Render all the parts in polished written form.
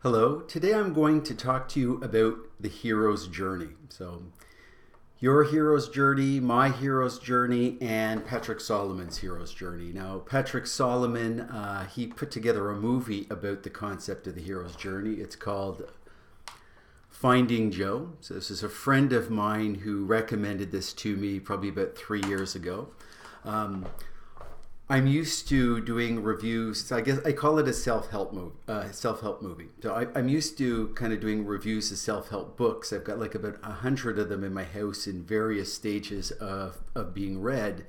Hello, today I'm going to talk to you about the hero's journey. Your hero's journey, my hero's journey, and Patrick Solomon's hero's journey. Now, Patrick Solomon, he put together a movie about the concept of the hero's journey. It's called Finding Joe. So, this is a friend of mine who recommended this to me probably about 3 years ago. Um, I'm used to doing reviews. So I guess I call it a self-help movie. I'm used to kind of doing reviews of self-help books. I've got like about 100 of them in my house in various stages of being read.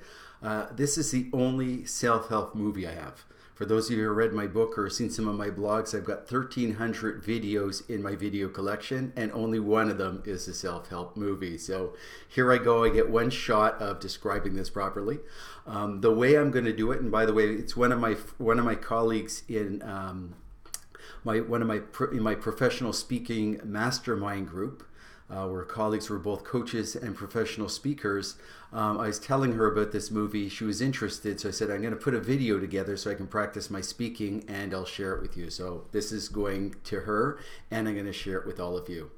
This is the only self-help movie I have. For those of you who read my book or seen some of my blogs, I've got 1,300 videos in my video collection, and only one of them is a self-help movie. So here I go. I get one shot of describing this properly. The way I'm going to do it, and by the way, it's one of my colleagues in in my professional speaking mastermind group. We're colleagues, we're both coaches and professional speakers. I was telling her about this movie. She was interested, so I said, I'm going to put a video together so I can practice my speaking, and I'll share it with you. So this is going to her, and I'm going to share it with all of you.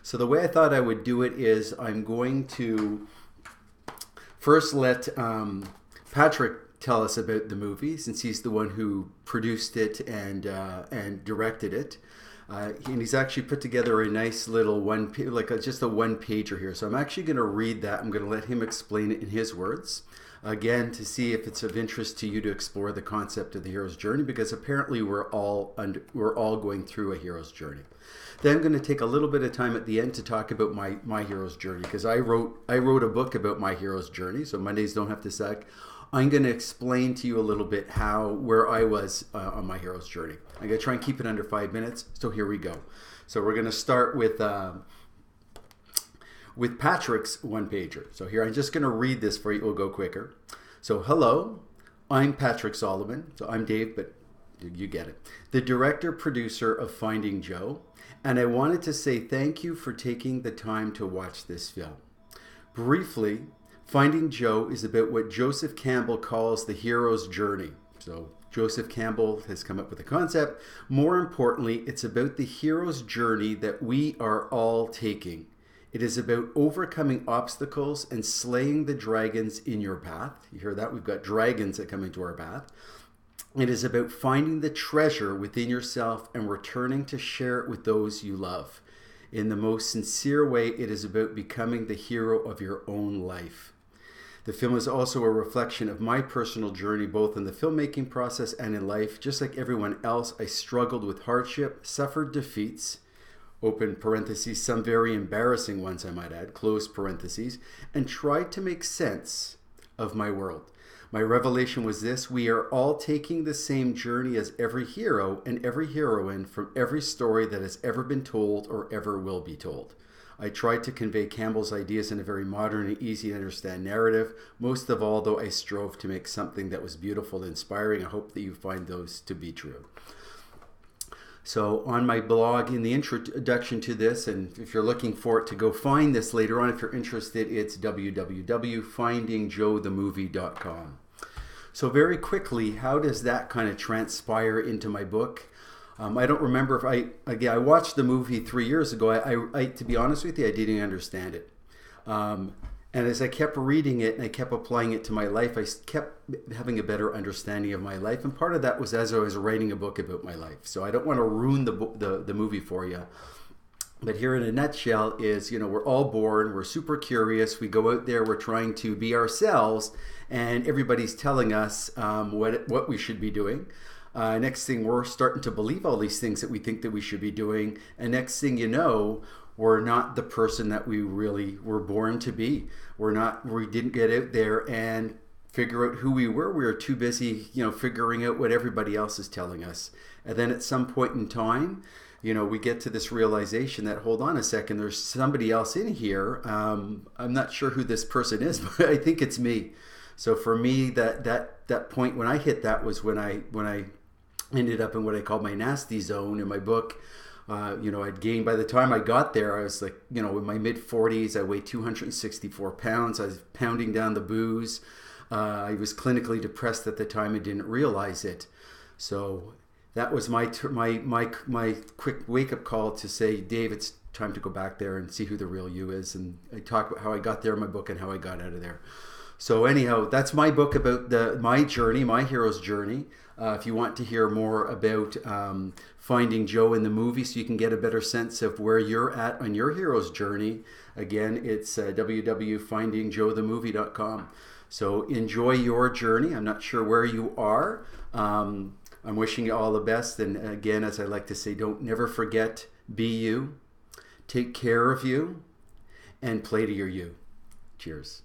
So the way I thought I would do it is I'm going to first let Patrick tell us about the movie, since he's the one who produced it and directed it. And he's actually put together a nice little just a one pager here. So I'm actually going to read that. I'm going to let him explain it in his words. Again, to see if it's of interest to you to explore the concept of the hero's journey, because apparently we're all going through a hero's journey. Then I'm going to take a little bit of time at the end to talk about my hero's journey, because I wrote a book about my hero's journey. So Mondays don't have to suck. I'm going to explain to you a little bit where I was on my hero's journey. I'm going to try and keep it under 5 minutes. So here we go. So we're going to start with Patrick's one pager. So here I'm just going to read this for you. We'll go quicker. So hello, I'm Patrick Solomon. So I'm Dave, but you get it. The director producer of Finding Joe. And I wanted to say thank you for taking the time to watch this film. Briefly, Finding Joe is about what Joseph Campbell calls the hero's journey. So Joseph Campbell has come up with a concept. More importantly, it's about the hero's journey that we are all taking. It is about overcoming obstacles and slaying the dragons in your path. You hear that? We've got dragons that come into our path. It is about finding the treasure within yourself and returning to share it with those you love. In the most sincere way, it is about becoming the hero of your own life. The film is also a reflection of my personal journey, both in the filmmaking process and in life. Just like everyone else, I struggled with hardship, suffered defeats, open parentheses, some very embarrassing ones I might add, close parentheses, and tried to make sense of my world. My revelation was this: we are all taking the same journey as every hero and every heroine from every story that has ever been told or ever will be told. I tried to convey Campbell's ideas in a very modern and easy to understand narrative. Most of all, though, I strove to make something that was beautiful and inspiring. I hope that you find those to be true. So on my blog, in the introduction to this, and if you're looking for it to go find this later on, if you're interested, it's www.findingjoethemovie.com. So very quickly, how does that kind of transpire into my book? I don't remember if I watched the movie 3 years ago. I to be honest with you, I didn't understand it. And as I kept reading it and I kept applying it to my life, I kept having a better understanding of my life. And part of that was as I was writing a book about my life. So I don't want to ruin the movie for you. But here in a nutshell is, we're all born, we're super curious, we go out there, we're trying to be ourselves, and everybody's telling us what we should be doing. Next thing, we're starting to believe all these things that we think that we should be doing. And next thing you know, we're not the person that we really were born to be. We didn't get out there and figure out who we were. We were too busy, figuring out what everybody else is telling us. And then at some point in time, we get to this realization that, hold on a second, there's somebody else in here. I'm not sure who this person is, but I think it's me. So for me, that point when I hit that was when I ended up in what I call my nasty zone in my book. I'd gained, by the time I got there, I was like, in my mid 40s, I weighed 264 pounds. I was pounding down the booze. I was clinically depressed at the time and didn't realize it. So that was my quick wake up call to say, Dave, it's time to go back there and see who the real you is. And I talk about how I got there in my book and how I got out of there. So anyhow, that's my book about my journey, my hero's journey. If you want to hear more about Finding Joe in the movie, so you can get a better sense of where you're at on your hero's journey, again, it's www.findingjoethemovie.com. So enjoy your journey. I'm not sure where you are. I'm wishing you all the best. And again, as I like to say, don't never forget, be you, take care of you, and play to your you. Cheers.